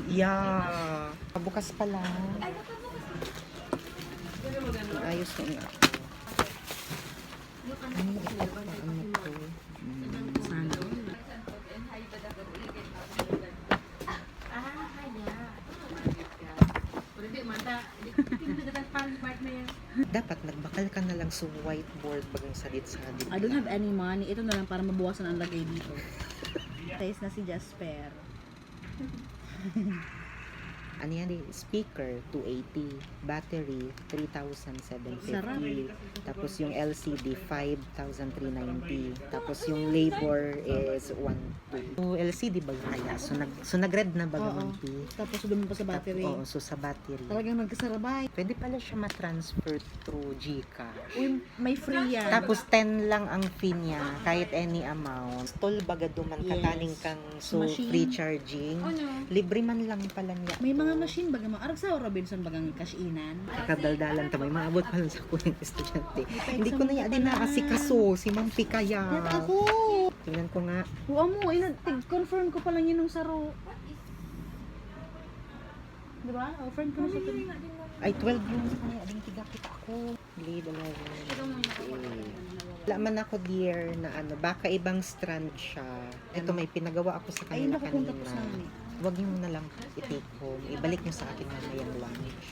Yeah. Bukas pa lang. Ayos na nga. Ano ito pa? Ano to? Sana. Dapat nagbakal ka na lang sa whiteboard bagang salit-salit. I don't have any money. Ito na lang para mabawasan ang lagay dito. Taste na si Jasper. Ano yan eh? Speaker, 280. Battery, 3,750. Sarap. Tapos yung LCD, 5,390. Tapos yung labor is 1,200. So, LCD ba kaya? So nag-red na ba Oo. naman? Tapos doon pa sa battery. Oo, so sa battery. Talagang nagkasarabay. Pwede pala siya ma-transfer through GCash. Uy, may free yan. Tapos 10 lang ang fee niya, kahit any amount. Tol baga duman Yes. kataning kang so Machine. free charging. Libre man lang pala niya. May mga machine baga mga arag sa Robinson bagang cash-inan. Kadaldalan tamay maabot pa lang sa kuning estudyante. Hindi ko na yan din nakasikaso si Ma'am Pikaya. Yan ako. Tingnan ko nga. Huwag mo, confirm ko pa lang yun ng saro. Diba? Confirm ko na sa Ay 12 yung sa kanya ading tigapit ako. Lead 11. Wala man ako dear na ano, baka ibang strand siya. Ito may pinagawa ako sa Ay, kanila nakapunta kanina. po sa amin. Huwag niyo na lang i-take home. Ibalik niyo sa akin mamayang lunch.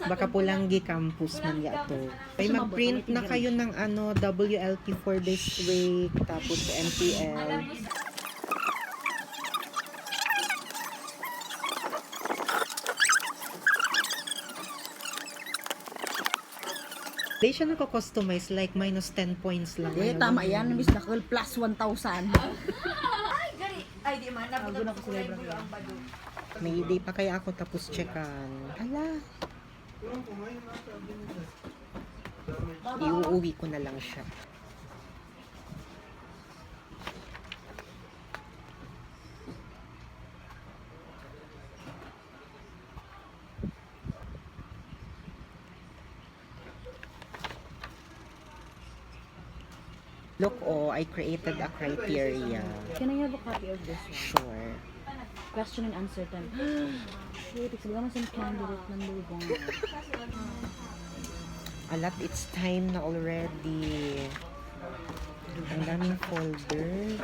Baka Pulanggi campus man yato. Ay mag-print na kayo ng ano WLT for this week tapos MPL. Di siya nako-customize like minus 10 points lang. Hindi, tama yan. Miss Nakul plus 1,000. Ay, di man. Bago na Nabutot ko ko sa kulay library. blue ang bado. May day pa kaya ako tapos checkan. Hala. Iuuwi ko na lang siya. Look, oh, I created a criteria. Can I have a copy of this one? Sure. Question and answer time. Shit, sabi naman sa candidate ng lubong. Alat, it's time na already. Ang daming folder.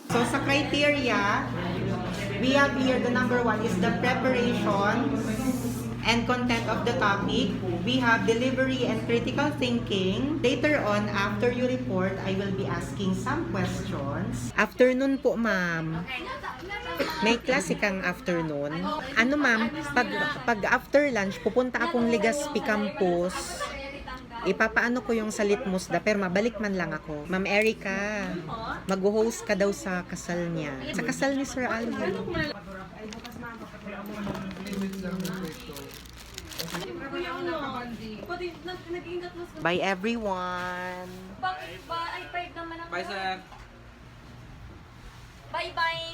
So sa criteria, we have here the number 1 is the preparation and content of the topic. We have delivery and critical thinking. Later on, after you report, I will be asking some questions. Afternoon po, ma'am. May klase kang afternoon. Ano, ma'am? Pag after lunch, pupunta akong Legazpi campus. Ipapaano ko yung sa litmus da, pero mabalik man lang ako. Ma'am Erica, mag-host ka daw sa kasal niya. Sa kasal ni Sir Alvin. Bye everyone. Ay, 5 naman ako. Bye, sir. Bye-bye.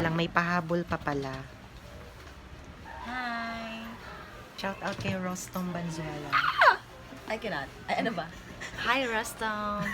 Lang may pahabol pa pala. Hi. Shout out kay Rostom Banzuela. I cannot. Ay, ano ba? Hi, Rustam.